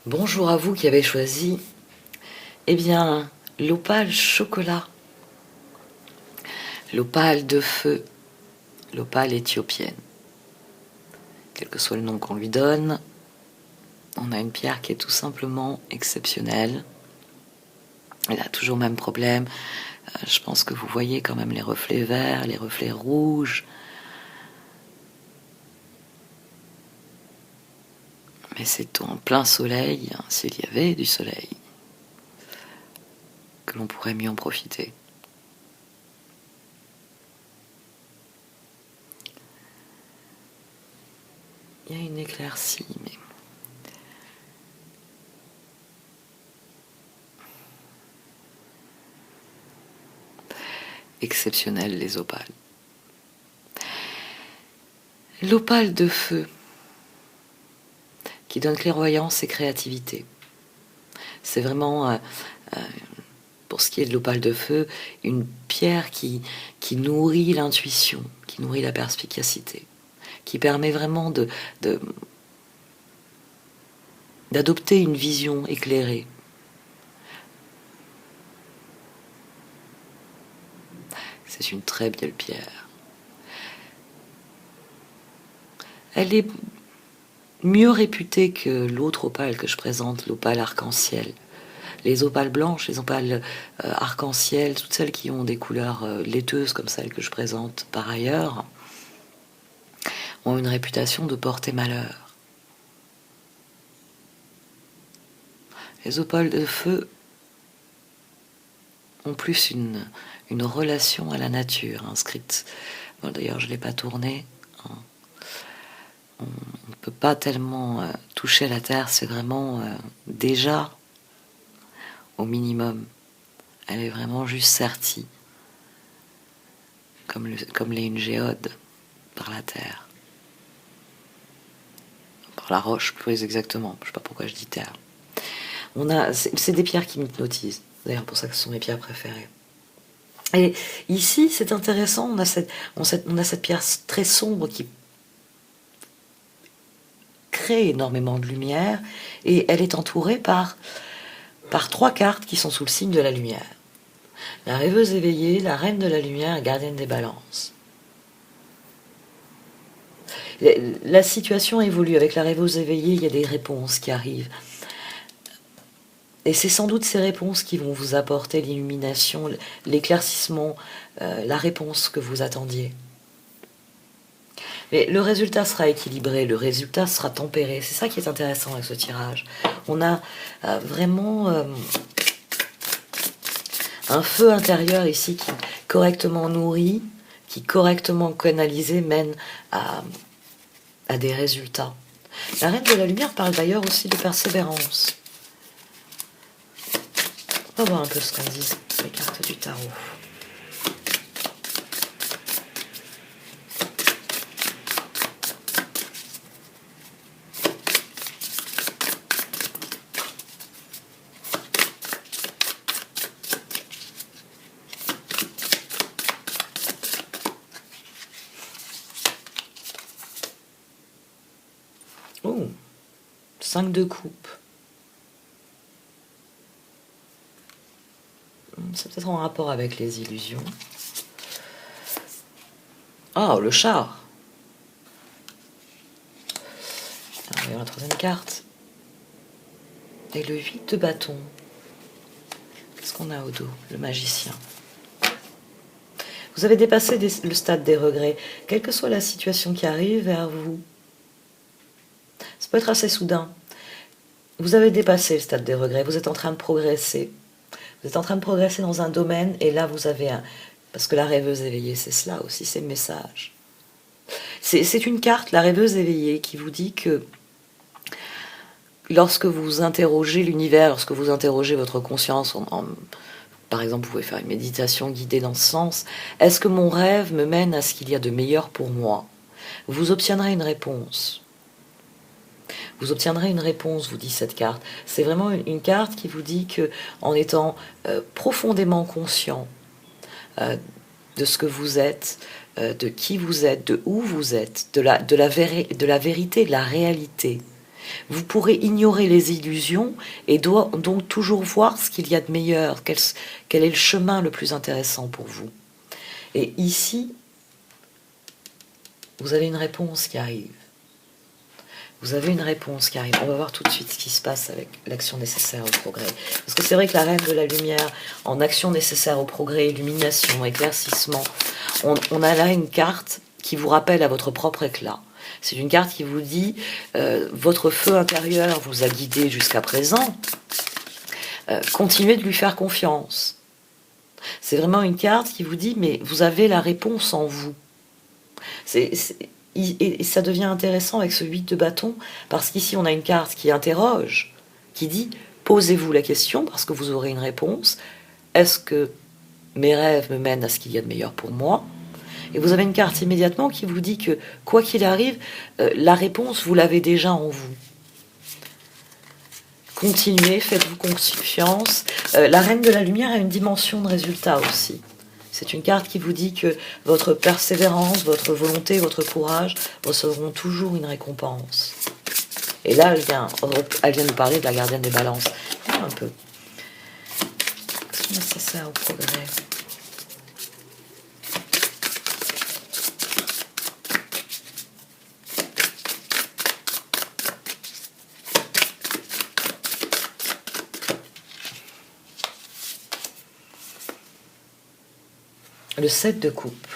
Bonjour à vous qui avez choisi, eh bien, l'opale chocolat, l'opale de feu, l'opale éthiopienne. Quel que soit le nom qu'on lui donne, on a une pierre qui est tout simplement exceptionnelle. Elle a toujours le même problème. Je pense que vous voyez quand même les reflets verts, les reflets rouges. Mais c'est en plein soleil, s'il y avait du soleil, que l'on pourrait mieux en profiter. Il y a une éclaircie, mais... exceptionnelles les opales. L'opale de feu, qui donne clairvoyance et créativité. C'est vraiment, pour ce qui est de l'opale de feu, une pierre qui nourrit l'intuition, qui nourrit la perspicacité, qui permet vraiment d'adopter une vision éclairée. C'est une très belle pierre. Elle est mieux réputée que l'autre opale que je présente, l'opale arc-en-ciel. Les opales blanches, les opales arc-en-ciel, toutes celles qui ont des couleurs laiteuses comme celles que je présente par ailleurs, ont une réputation de porter malheur. Les opales de feu ont plus une relation à la nature inscrite. Bon, d'ailleurs, je ne l'ai pas tournée. On ne peut pas tellement toucher la terre, c'est vraiment déjà au minimum. Elle est vraiment juste sertie, comme l'est une géode par la terre. Par la roche, plus exactement. Je ne sais pas pourquoi je dis terre. C'est des pierres qui m'hypnotisent. D'ailleurs, pour ça que ce sont mes pierres préférées. Et ici, c'est intéressant, on a cette pierre très sombre qui crée énormément de lumière, et elle est entourée par 3 cartes qui sont sous le signe de la lumière. La rêveuse éveillée, la reine de la lumière et gardienne des balances. La situation évolue. Avec la rêveuse éveillée, il y a des réponses qui arrivent. Et c'est sans doute ces réponses qui vont vous apporter l'illumination, l'éclaircissement, la réponse que vous attendiez. Mais le résultat sera équilibré, le résultat sera tempéré. C'est ça qui est intéressant avec ce tirage. On a vraiment un feu intérieur ici qui, correctement nourri, qui correctement canalisé, mène à des résultats. La reine de la lumière parle d'ailleurs aussi de persévérance. On va voir un peu ce qu'en disent les cartes du tarot. Oh, 5 de coupe. C'est peut-être en rapport avec les illusions. Ah, le char. Alors, voyons la 3e carte. Et le 8 de bâton. Qu'est-ce qu'on a au dos? Le magicien. Vous avez dépassé le stade des regrets. Quelle que soit la situation qui arrive vers vous, ça peut être assez soudain. Vous avez dépassé le stade des regrets. Vous êtes en train de progresser. Vous êtes en train de progresser dans un domaine, et là vous avez parce que la rêveuse éveillée, c'est cela aussi, c'est le message. C'est une carte, la rêveuse éveillée, qui vous dit que lorsque vous interrogez l'univers, lorsque vous interrogez votre conscience, par exemple, vous pouvez faire une méditation guidée dans ce sens, est-ce que mon rêve me mène à ce qu'il y a de meilleur pour moi? Vous obtiendrez une réponse. Vous obtiendrez une réponse, vous dit cette carte. C'est vraiment une carte qui vous dit que, en étant profondément conscient de ce que vous êtes, de qui vous êtes, de où vous êtes, de la vérité, de la réalité, Vous pourrez ignorer les illusions et donc toujours voir ce qu'il y a de meilleur, quel est le chemin le plus intéressant pour vous. Et ici, vous avez une réponse qui arrive. Vous avez une réponse qui arrive. On va voir tout de suite ce qui se passe avec l'action nécessaire au progrès. Parce que c'est vrai que la reine de la lumière, en action nécessaire au progrès, illumination, éclaircissement, on a là une carte qui vous rappelle à votre propre éclat. C'est une carte qui vous dit, votre feu intérieur vous a guidé jusqu'à présent, continuez de lui faire confiance. C'est vraiment une carte qui vous dit, mais vous avez la réponse en vous. Et ça devient intéressant avec ce 8 de bâton, parce qu'ici on a une carte qui interroge, qui dit, posez-vous la question, parce que vous aurez une réponse. Est-ce que mes rêves me mènent à ce qu'il y a de meilleur pour moi ? Et vous avez une carte immédiatement qui vous dit que, quoi qu'il arrive, la réponse, vous l'avez déjà en vous. Continuez, faites-vous confiance. La reine de la lumière a une dimension de résultat aussi. C'est une carte qui vous dit que votre persévérance, votre volonté, votre courage recevront toujours une récompense. Et là, elle vient nous parler de la gardienne des balances. Un peu. Qu'est-ce que nécessaire au progrès ? Le 7 de coupe.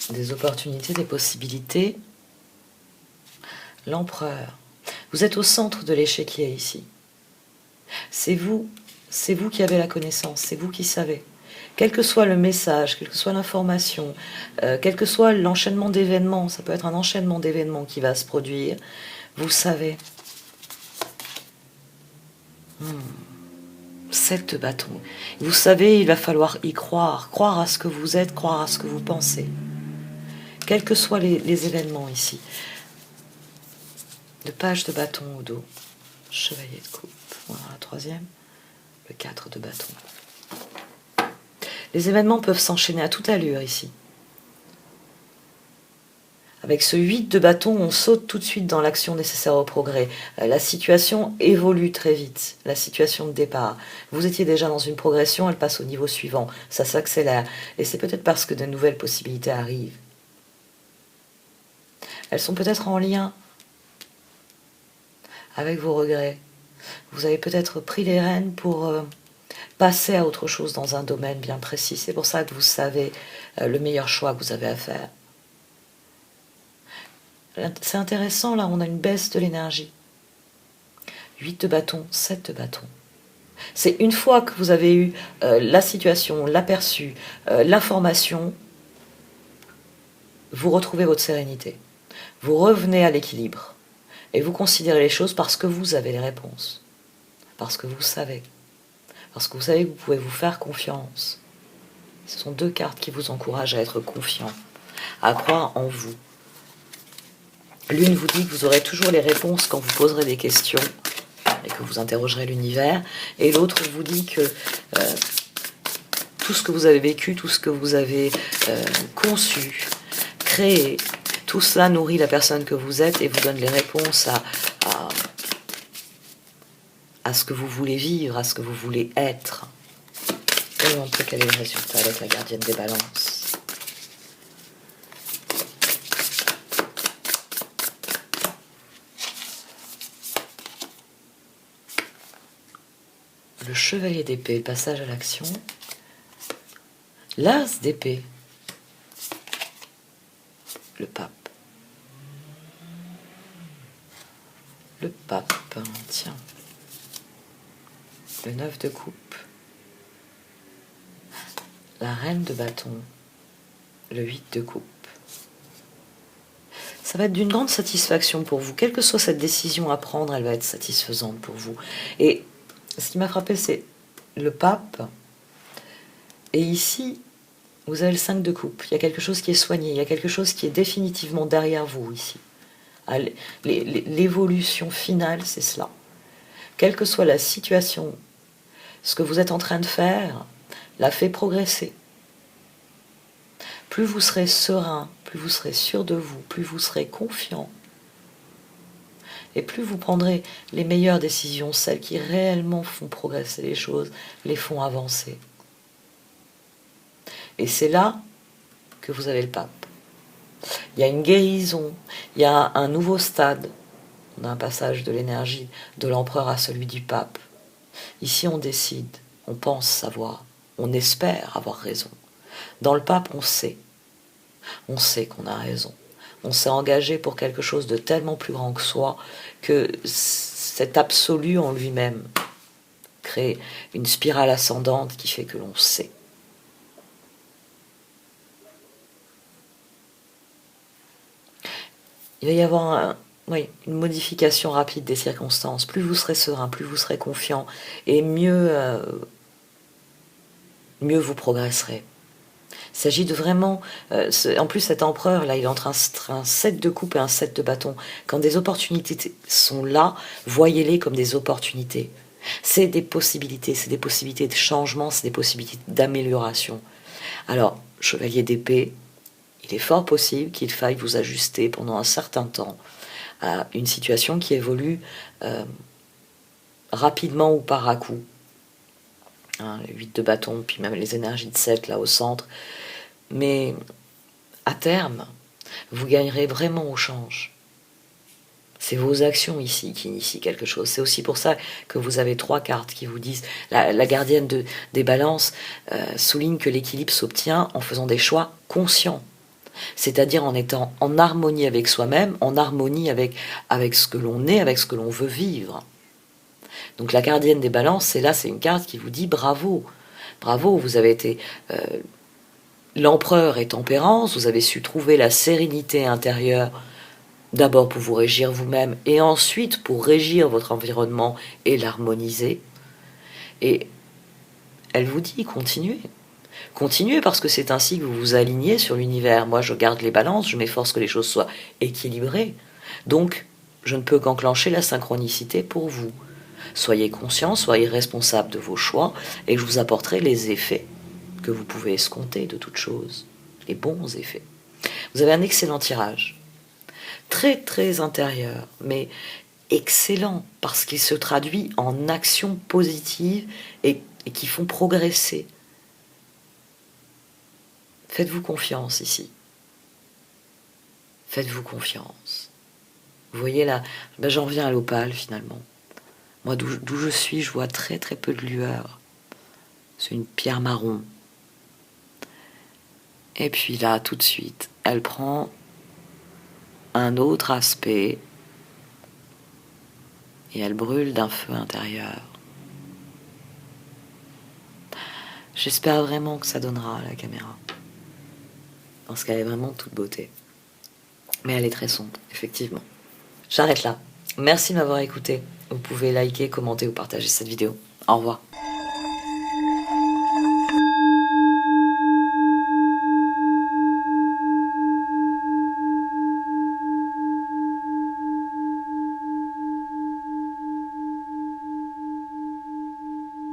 Des opportunités, des possibilités. L'empereur. Vous êtes au centre de l'échiquier ici. C'est vous qui avez la connaissance, c'est vous qui savez. Quel que soit le message, quelle que soit l'information, quel que soit l'enchaînement d'événements, ça peut être un enchaînement d'événements qui va se produire, vous savez. 7 de bâton. Vous savez, il va falloir y croire. Croire à ce que vous êtes, croire à ce que vous pensez. Quels que soient les événements ici. Le page de bâton au dos. Chevalier de coupe. Voilà, la troisième. Le 4 de bâton. Les événements peuvent s'enchaîner à toute allure ici. Avec ce 8 de bâton, on saute tout de suite dans l'action nécessaire au progrès. La situation évolue très vite, la situation de départ. Vous étiez déjà dans une progression, elle passe au niveau suivant. Ça s'accélère. Et c'est peut-être parce que de nouvelles possibilités arrivent. Elles sont peut-être en lien avec vos regrets. Vous avez peut-être pris les rênes pour passer à autre chose dans un domaine bien précis. C'est pour ça que vous savez le meilleur choix que vous avez à faire. C'est intéressant, là, on a une baisse de l'énergie. 8 de bâton, 7 de bâton. C'est une fois que vous avez eu la situation, l'aperçu, l'information, vous retrouvez votre sérénité. Vous revenez à l'équilibre. Et vous considérez les choses parce que vous avez les réponses. Parce que vous savez. Parce que vous savez que vous pouvez vous faire confiance. Ce sont 2 cartes qui vous encouragent à être confiant, à croire en vous. L'une vous dit que vous aurez toujours les réponses quand vous poserez des questions et que vous interrogerez l'univers. Et l'autre vous dit que tout ce que vous avez vécu, tout ce que vous avez conçu, créé, tout cela nourrit la personne que vous êtes et vous donne les réponses à ce que vous voulez vivre, à ce que vous voulez être. Voyons un peu quel est le résultat avec la gardienne des balances. Le chevalier d'épée, passage à l'action. L'as d'épée. Le pape. Le pape, tiens. Le 9 de coupe. La reine de bâton. Le 8 de coupe. Ça va être d'une grande satisfaction pour vous. Quelle que soit cette décision à prendre, elle va être satisfaisante pour vous. Et ce qui m'a frappé, c'est le pape. Et ici, vous avez le 5 de coupe. Il y a quelque chose qui est soigné. Il y a quelque chose qui est définitivement derrière vous ici. L'évolution finale, c'est cela. Quelle que soit la situation, ce que vous êtes en train de faire l'a fait progresser. plus vous serez serein, plus vous serez sûr de vous, plus vous serez confiant, et plus vous prendrez les meilleures décisions, celles qui réellement font progresser les choses, les font avancer. Et c'est là que vous avez le pape. Il y a une guérison, il y a un nouveau stade. On a un passage de l'énergie de l'empereur à celui du pape. Ici, on décide, on pense savoir, on espère avoir raison. Dans le pape, on sait qu'on a raison. On s'est engagé pour quelque chose de tellement plus grand que soi que cet absolu en lui-même crée une spirale ascendante qui fait que l'on sait. Il va y avoir une modification rapide des circonstances. Plus vous serez serein, plus vous serez confiant, et mieux vous progresserez. Il s'agit de vraiment... en plus, cet empereur, là, il est entre un 7 de coupe et un 7 de bâton. Quand des opportunités sont là, voyez-les comme des opportunités. C'est des possibilités de changement, c'est des possibilités d'amélioration. Alors, chevalier d'épée, il est fort possible qu'il faille vous ajuster pendant un certain temps à une situation qui évolue rapidement ou par à-coup. Hein, les 8 de bâton, puis même les énergies de 7 là au centre. Mais à terme, vous gagnerez vraiment au change. C'est vos actions ici qui initient quelque chose. C'est aussi pour ça que vous avez 3 cartes qui vous disent... La gardienne des balances souligne que l'équilibre s'obtient en faisant des choix conscients. C'est-à-dire en étant en harmonie avec soi-même, en harmonie avec ce que l'on est, avec ce que l'on veut vivre. Donc la gardienne des balances, c'est une carte qui vous dit bravo. Bravo, vous avez été... l'empereur et tempérance, vous avez su trouver la sérénité intérieure, d'abord pour vous régir vous-même, et ensuite pour régir votre environnement et l'harmoniser. Et elle vous dit, continuez. Continuez parce que c'est ainsi que vous vous alignez sur l'univers. Moi, je garde les balances, je m'efforce que les choses soient équilibrées. Donc, je ne peux qu'enclencher la synchronicité pour vous. Soyez conscient, soyez responsable de vos choix, et je vous apporterai les effets que vous pouvez escompter de toute chose, les bons effets. Vous avez un excellent tirage, très très intérieur, mais excellent, parce qu'il se traduit en actions positives et qui font progresser. Faites-vous confiance ici. Faites-vous confiance. Vous voyez là, j'en viens à l'opale finalement. Moi, d'où je suis, je vois très très peu de lueur. C'est une pierre marron. Et puis là, tout de suite, elle prend un autre aspect et elle brûle d'un feu intérieur. J'espère vraiment que ça donnera à la caméra. Parce qu'elle est vraiment toute beauté. Mais elle est très sombre, effectivement. J'arrête là. Merci de m'avoir écouté. Vous pouvez liker, commenter ou partager cette vidéo. Au revoir.